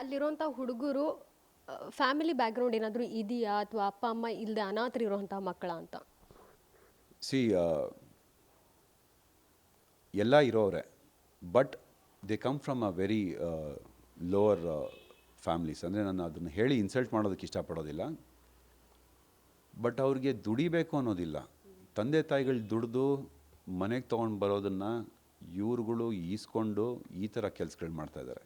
ಅಲ್ಲಿರುವಂಥ ಹುಡುಗರು family background ಏನಾದರೂ ಇದೆಯಾ ಅಥವಾ ಅಪ್ಪ ಅಮ್ಮ ಇಲ್ಲದೆ ಅನಾಥರಿರುವಂಥ ಮಕ್ಕಳ ಅಂತ? ಸಿ ಎಲ್ಲ ಇರೋರೆ, but they come from a very lower families. ಅಂದರೆ ನಾನು ಅದನ್ನು ಹೇಳಿ ಇನ್ಸಲ್ಟ್ ಮಾಡೋದಕ್ಕೆ ಇಷ್ಟಪಡೋದಿಲ್ಲ. ಬಟ್ ಅವ್ರಿಗೆ ದುಡಿಬೇಕು ಅನ್ನೋದಿಲ್ಲ. ತಂದೆ ತಾಯಿಗಳು ದುಡಿದು ಮನೆಗೆ ತೊಗೊಂಡು ಬರೋದನ್ನು ಇವ್ರುಗಳು ಈಸ್ಕೊಂಡು ಈ ಥರ ಕೆಲಸಗಳು ಮಾಡ್ತಾಯಿದ್ದಾರೆ.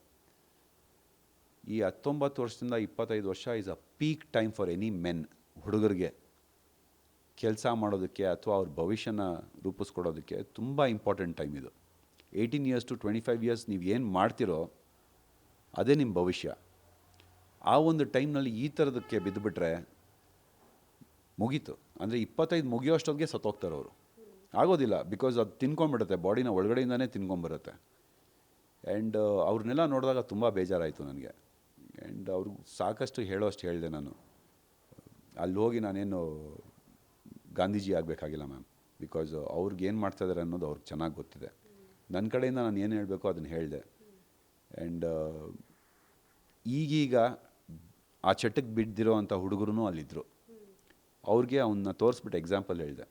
ಈ 19 ವರ್ಷದಿಂದ 25 ವರ್ಷ is a peak time for any men. ಹುಡುಗರಿಗೆ ಕೆಲಸ ಮಾಡೋದಕ್ಕೆ ಅಥವಾ ಅವ್ರ ಭವಿಷ್ಯನ ರೂಪಿಸ್ಕೊಡೋದಕ್ಕೆ ತುಂಬ ಇಂಪಾರ್ಟೆಂಟ್ ಟೈಮ್ ಇದು. 18 ಇಯರ್ಸ್ ಟು 25 ಇಯರ್ಸ್ ನೀವು ಏನು ಮಾಡ್ತಿರೋ ಅದೇ ನಿಮ್ಮ ಭವಿಷ್ಯ. ಆ ಒಂದು ಟೈಮ್ನಲ್ಲಿ ಈ ಥರದಕ್ಕೆ ಬಿದ್ದುಬಿಟ್ರೆ ಮುಗೀತು. ಅಂದರೆ 25 ಮುಗಿಯೋಷ್ಟೊತ್ತಿಗೆ ಸತ್ತೋಗ್ತಾರೆ ಅವರು. ಆಗೋದಿಲ್ಲ, ಬಿಕಾಸ್ ಅದು ತಿನ್ಕೊಂಬಿಡುತ್ತೆ, ಬಾಡಿನ ಒಳಗಡೆಯಿಂದನೇ ತಿನ್ಕೊಂಬರುತ್ತೆ. ಆ್ಯಂಡ್ ಅವ್ರನ್ನೆಲ್ಲ ನೋಡಿದಾಗ ತುಂಬ ಬೇಜಾರಾಯಿತು ನನಗೆ. ಆ್ಯಂಡ್ ಅವ್ರಿಗೆ ಸಾಕಷ್ಟು ಹೇಳೋಷ್ಟು ಹೇಳಿದೆ ನಾನು. ಅಲ್ಲಿ ಹೋಗಿ ನಾನೇನು ಗಾಂಧೀಜಿ ಆಗಬೇಕಾಗಿಲ್ಲ ಮ್ಯಾಮ್, ಬಿಕಾಸ್ ಅವ್ರಿಗೆ ಏನು ಮಾಡ್ತಾಯಿದ್ದಾರೆ ಅನ್ನೋದು ಅವ್ರಿಗೆ ಚೆನ್ನಾಗಿ ಗೊತ್ತಿದೆ. ನನ್ನ ಕಡೆಯಿಂದ ನಾನು ಏನು ಹೇಳಬೇಕೋ ಅದನ್ನು ಹೇಳಿದೆ. ಆ್ಯಂಡ್ ಈಗೀಗ ಆ ಚಟಕ್ಕೆ ಬಿದ್ದಿರೋ ಅಂಥ ಹುಡುಗರು ಅಲ್ಲಿದ್ದರು. ಅವ್ರಿಗೆ ಅವನ್ನ ತೋರಿಸ್ಬಿಟ್ಟು ಎಕ್ಸಾಂಪಲ್ ಹೇಳಿದೆ.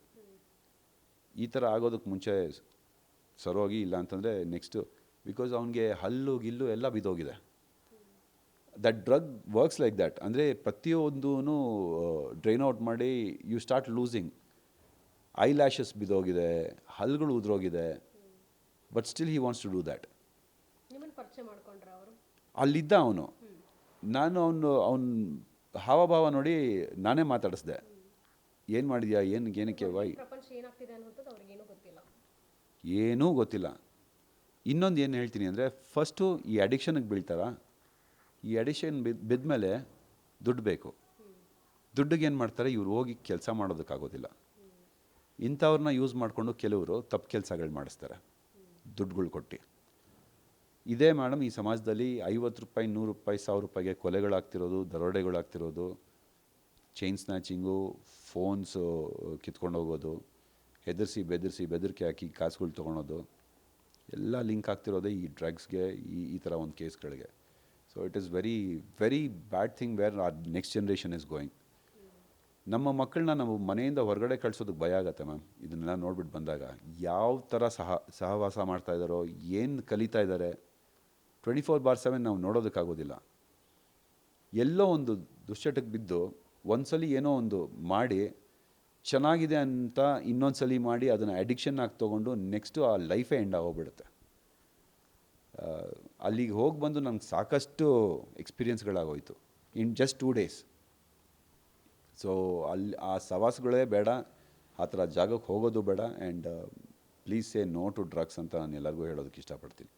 ಈ ಥರ ಆಗೋದಕ್ಕೆ ಮುಂಚೆ ಸರೋಗಿ, ಇಲ್ಲ ಅಂತಂದರೆ ನೆಕ್ಸ್ಟು, ಬಿಕಾಸ್ ಅವನಿಗೆ ಹಲ್ಲು ಗಿಲ್ಲು ಎಲ್ಲ ಬಿದ್ದೋಗಿದೆ. That drug works like that. ಅಂದರೆ ಪ್ರತಿಯೊಂದೂ ಡ್ರೈನ್ ಔಟ್ ಮಾಡಿ you start losing. Eyelashes ಬಿದ್ದೋಗಿದೆ, ಹಲ್ಗಳು ಉದ್ರೋಗಿದೆ, but still he wants to do that. ನಿಮ್ಮನ್ನು ಪರಿಚಯ ಮಾಡ್ಕೊಂಡ್ರೆ ಅವರು? ಅಲ್ಲಿದ್ದ ಅವನು. ನಾನು ಅವನ ಹಾವಭಾವ ನೋಡಿ ನಾನೇ ಮಾತಾಡಿಸ್ದೆ. ಏನು ಮಾಡಿದ್ಯಾ, ಏನಕ್ಕೆ ವೈ? ಪ್ರಪಂಚ ಏನಾಗ್ತಿದೆ ಅನ್ನೋದು ಅವ್ರಿಗೇನೂ ಗೊತ್ತಿಲ್ಲ. ಏನೂ ಗೊತ್ತಿಲ್ಲ. ಇನ್ನೊಂದು ಏನು ಹೇಳ್ತೀನಿ ಅಂದರೆ, ಫಸ್ಟು ಈ ಅಡಿಕ್ಷನ್ಗೆ ಬೀಳ್ತಾರ. ಈ ಅಡಿಕ್ಷನ್ ಬಿದ್ಮೇಲೆ ದುಡ್ಡು ಬೇಕು. ದುಡ್ಡಿಗೆ ಏನು ಮಾಡ್ತಾರೆ ಇವ್ರು, ಹೋಗಿ ಕೆಲಸ ಮಾಡೋದಕ್ಕಾಗೋದಿಲ್ಲ. ಇಂಥವ್ರನ್ನ ಯೂಸ್ ಮಾಡಿಕೊಂಡು ಕೆಲವರು ತಪ್ಪು ಕೆಲಸಗಳು ಮಾಡಿಸ್ತಾರೆ ದುಡ್ಡುಗಳು ಕೊಟ್ಟು. ಇದೇ ಮೇಡಮ್ ಈ ಸಮಾಜದಲ್ಲಿ 50 ರೂಪಾಯಿ, 100 ರೂಪಾಯಿ, 1000 ರೂಪಾಯಿಗೆ ಕೊಲೆಗಳಾಗ್ತಿರೋದು, ದರೋಡೆಗಳಾಗ್ತಿರೋದು, ಚೈನ್ ಸ್ನ್ಯಾಚಿಂಗು, ಫೋನ್ಸು ಕಿತ್ಕೊಂಡು ಹೋಗೋದು, ಬೆದರಿಕೆ ಹಾಕಿ ಕಾಸುಗಳು ತೊಗೊಳೋದು, ಎಲ್ಲ ಲಿಂಕ್ ಆಗ್ತಿರೋದೇ ಈ ಡ್ರಗ್ಸ್ಗೆ, ಈ ಥರ ಒಂದು ಕೇಸ್ಗಳಿಗೆ. So it is very very bad thing where are next generation is going. ನಮ್ಮ ಮಕ್ಕಳನ್ನ ನಾವು ಮನೆಯಿಂದ ಹೊರಗಡೆ ಕಳಿಸೋದಕ್ಕೆ ಭಯ ಆಗುತ್ತೆ ಮ್ಯಾಮ್. ಇದನ್ನೆಲ್ಲ ನೋಡ್ಬಿಟ್ಟು ಬಂದಾಗ ಯಾವ ಥರ ಸಹವಾಸ ಮಾಡ್ತಾಯಿದ್ದಾರೋ, ಏನು ಕಲಿತಾ ಇದ್ದಾರೆ, 24/7 ನಾವು ನೋಡೋದಕ್ಕಾಗೋದಿಲ್ಲ. ಎಲ್ಲೋ ಒಂದು ದುಶ್ಚಟಕ್ಕೆ ಬಿದ್ದು ಒಂದ್ಸಲಿ ಏನೋ ಒಂದು ಮಾಡಿ ಚೆನ್ನಾಗಿದೆ ಅಂತ ಇನ್ನೊಂದು ಸಲ ಮಾಡಿ ಅದನ್ನು ಅಡಿಕ್ಷನ್ ಆಗಿ ತೊಗೊಂಡು ನೆಕ್ಸ್ಟು ಆ ಲೈಫೇ ಎಂಡ್ ಆಗೋಗ್ಬಿಡುತ್ತೆ. ಅಲ್ಲಿಗೆ ಹೋಗಿ ಬಂದು ನಂಗೆ ಸಾಕಷ್ಟು ಎಕ್ಸ್ಪೀರಿಯನ್ಸ್ಗಳಾಗೋಯ್ತು ಇನ್ ಜಸ್ಟ್ 2 ಡೇಸ್. ಸೊ ಅಲ್ಲಿ ಆ ಸವಾಸಗಳೇ ಬೇಡ, ಆ ಥರ ಜಾಗಕ್ಕೆ ಹೋಗೋದು ಬೇಡ. And please say no to drugs ಅಂತ ನಾನು ಎಲ್ಲರಿಗೂ ಹೇಳೋದಕ್ಕೆ ಇಷ್ಟಪಡ್ತೀನಿ.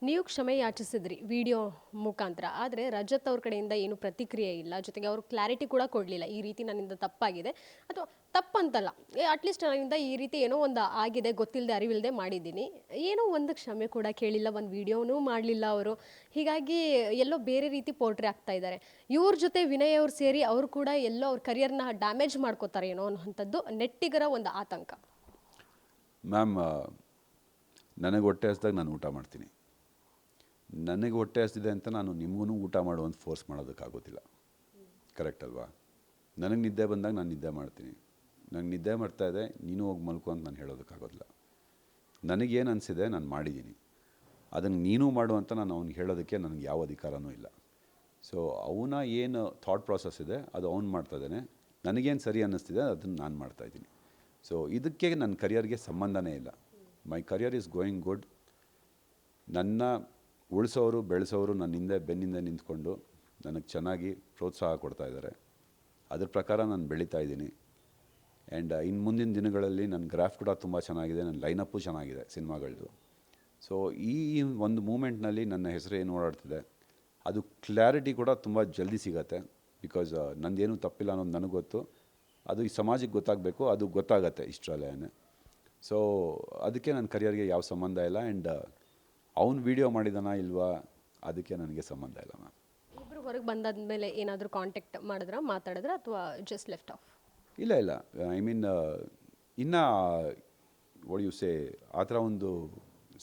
ನೀವು ಕ್ಷಮೆ ಯಾಚಿಸಿದ್ರಿ ವಿಡಿಯೋ ಮುಖಾಂತರ, ಆದರೆ ರಜತ್ ಅವ್ರ ಕಡೆಯಿಂದ ಏನು ಪ್ರತಿಕ್ರಿಯೆ ಇಲ್ಲ, ಜೊತೆಗೆ ಅವರು ಕ್ಲಾರಿಟಿ ಕೂಡ ಕೊಡಲಿಲ್ಲ. ಈ ರೀತಿ ನನ್ನಿಂದ ತಪ್ಪಾಗಿದೆ ಅಥವಾ ತಪ್ಪಂತಲ್ಲ, ಅಟ್ಲೀಸ್ಟ್ ನನ್ನಿಂದ ಈ ರೀತಿ ಏನೋ ಒಂದು ಆಗಿದೆ, ಗೊತ್ತಿಲ್ಲದೆ ಅರಿವಿಲ್ಲದೆ ಮಾಡಿದ್ದೀನಿ, ಏನೋ ಒಂದು ಕ್ಷಮೆ ಕೂಡ ಕೇಳಿಲ್ಲ, ಒಂದು ವಿಡಿಯೋನೂ ಮಾಡಲಿಲ್ಲ ಅವರು. ಹೀಗಾಗಿ ಎಲ್ಲೋ ಬೇರೆ ರೀತಿ ಪೋರ್ಟ್ರೇ ಆಗ್ತಾ ಇದ್ದಾರೆ. ಇವ್ರ ಜೊತೆ ವಿನಯ್ ಅವ್ರು ಸೇರಿ ಅವರು ಕೂಡ ಎಲ್ಲೋ ಅವ್ರ ಕರಿಯರ್ನ ಡ್ಯಾಮೇಜ್ ಮಾಡ್ಕೋತಾರೆ ಏನೋ ಅನ್ನೋಂಥದ್ದು ನೆಟ್ಟಿಗರ ಒಂದು ಆತಂಕ. ಮ್ಯಾಮ್, ನನಗೆ ಹೊಟ್ಟೆ ಹಸ್ದಾಗ ನಾನು ಊಟ ಮಾಡ್ತೀನಿ. ನನಗೆ ಹೊಟ್ಟೆ ಹಸ್ದಿದೆ ಅಂತ ನಾನು ನಿಮಗೂ ಊಟ ಮಾಡುವಂತ ಫೋರ್ಸ್ ಮಾಡೋದಕ್ಕಾಗೋದಿಲ್ಲ. ಕರೆಕ್ಟ್ ಅಲ್ವಾ? ನನಗೆ ನಿದ್ದೆ ಬಂದಾಗ ನಾನು ನಿದ್ದೆ ಮಾಡ್ತೀನಿ. ನನಗೆ ನಿದ್ದೆ ಮಾಡ್ತಾಯಿದೆ, ನೀನು ಹೋಗಿ ಮಲ್ಕೊ ಅಂತ ನಾನು ಹೇಳೋದಕ್ಕಾಗೋದಿಲ್ಲ. ನನಗೇನು ಅನಿಸಿದೆ ನಾನು ಮಾಡಿದ್ದೀನಿ, ಅದನ್ನು ನೀನು ಮಾಡು ಅಂತ ನಾನು ಅವ್ನಿಗೆ ಹೇಳೋದಕ್ಕೆ ನನಗೆ ಯಾವ ಅಧಿಕಾರವೂ ಇಲ್ಲ. ಸೊ ಅವನ ಏನು ಥಾಟ್ ಪ್ರಾಸೆಸ್ ಇದೆ ಅದು ಅವ್ನು ಮಾಡ್ತಾಯಿದ್ದಾನೆ. ನನಗೇನು ಸರಿ ಅನ್ನಿಸ್ತಿದೆ ಅದನ್ನು ನಾನು ಮಾಡ್ತಾಯಿದ್ದೀನಿ. ಸೊ ಇದಕ್ಕೆ ನನ್ನ ಕರಿಯರ್ಗೆ ಸಂಬಂಧನೇ ಇಲ್ಲ. My career is going good. ನನ್ನ ಉಳಿಸೋರು ಬೆಳೆಸೋರು ನನ್ನ ಹಿಂದೆ ಬೆನ್ನಿಂದ ನಿಂತ್ಕೊಂಡು ನನಗೆ ಚೆನ್ನಾಗಿ ಪ್ರೋತ್ಸಾಹ ಕೊಡ್ತಾಯಿದ್ದಾರೆ. ಅದ್ರ ಪ್ರಕಾರ ನಾನು ಬೆಳೀತಾ ಇದ್ದೀನಿ. ಆ್ಯಂಡ್ ಇನ್ನು ಮುಂದಿನ ದಿನಗಳಲ್ಲಿ ನನ್ನ ಗ್ರಾಫ್ ಕೂಡ ತುಂಬ ಚೆನ್ನಾಗಿದೆ, ನನ್ನ ಲೈನಪ್ಪು ಚೆನ್ನಾಗಿದೆ ಸಿನಿಮಾಗಳದ್ದು. ಸೊ ಈ ಒಂದು ಮೂಮೆಂಟ್ನಲ್ಲಿ ನನ್ನ ಹೆಸರು ಏನು ಓಡಾಡ್ತಿದೆ ಅದು ಕ್ಲಾರಿಟಿ ಕೂಡ ತುಂಬ ಜಲ್ದಿ ಸಿಗತ್ತೆ. ಬಿಕಾಸ್ ನಂದೇನು ತಪ್ಪಿಲ್ಲ ಅನ್ನೋದು ನನಗೆ ಗೊತ್ತು. ಅದು ಈ ಸಮಾಜಕ್ಕೆ ಗೊತ್ತಾಗಬೇಕು, ಅದು ಗೊತ್ತಾಗತ್ತೆ ಇಷ್ಟರಲ್ಲೇ. ಸೊ ಅದಕ್ಕೆ ನನ್ನ ಕರಿಯರ್ಗೆ ಯಾವ ಸಂಬಂಧ ಇಲ್ಲ. ಆ್ಯಂಡ್ ಅವ್ನು ವೀಡಿಯೋ ಮಾಡಿದಾನ ಇಲ್ವಾ ಅದಕ್ಕೆ ನನಗೆ ಸಂಬಂಧ ಇಲ್ಲ ಮ್ಯಾಮ್. ಇಬ್ಬರು ಹೊರಗೆ ಬಂದಾದ್ಮೇಲೆ ಏನಾದರೂ ಕಾಂಟ್ಯಾಕ್ಟ್ ಮಾಡಿದ್ರಾ, ಮಾತಾಡಿದ್ರಾ ಅಥವಾ ಜಸ್ಟ್ ಲೆಫ್ಟ್ ಆಫ್? ಇಲ್ಲ, ಐ ಮೀನ್ ಇನ್ನೂ ವಾಟ್ ಯು ಸೇ ಆ ಥರ ಒಂದು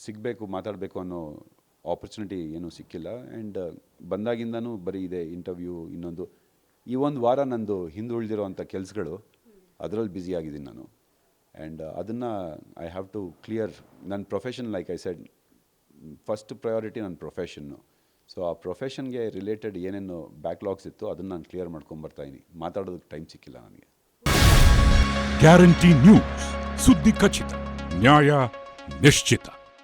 ಸಿಗಬೇಕು ಮಾತಾಡಬೇಕು ಅನ್ನೋ ಆಪರ್ಚುನಿಟಿ ಏನೂ ಸಿಕ್ಕಿಲ್ಲ. ಆ್ಯಂಡ್ ಬಂದಾಗಿಂದನೂ ಬರೀ ಇದೆ ಇಂಟರ್ವ್ಯೂ, ಇನ್ನೊಂದು. ಈ ಒಂದು ವಾರ ನಂದು ಹಿಂದುಳಿದಿರೋವಂಥ ಕೆಲಸಗಳು, ಅದರಲ್ಲಿ ಬ್ಯುಸಿ ಆಗಿದ್ದೀನಿ ನಾನು. ಆ್ಯಂಡ್ ಅದನ್ನು ಐ ಹ್ಯಾವ್ ಟು ಕ್ಲಿಯರ್ ನನ್ನ profession. Like I said, first priority ನನ್ನ ಪ್ರೊಫೆಷನ್ನು. ಸೊ ಆ ಪ್ರೊಫೆಷನ್ಗೆ ರಿಲೇಟೆಡ್ ಏನೇನು ಬ್ಯಾಕ್ಲಾಗ್ಸ್ ಇತ್ತು ಅದನ್ನು ನಾನು ಕ್ಲಿಯರ್ ಮಾಡ್ಕೊಂಬರ್ತಾಯಿದ್ದೀನಿ. ಮಾತಾಡೋದಕ್ಕೆ ಟೈಮ್ ಸಿಕ್ಕಿಲ್ಲ ನನಗೆ. ಗ್ಯಾರಂಟಿ ನ್ಯೂಸ್, ಸುದ್ದಿ ಖಚಿತ, ನ್ಯಾಯ ನಿಶ್ಚಿತ.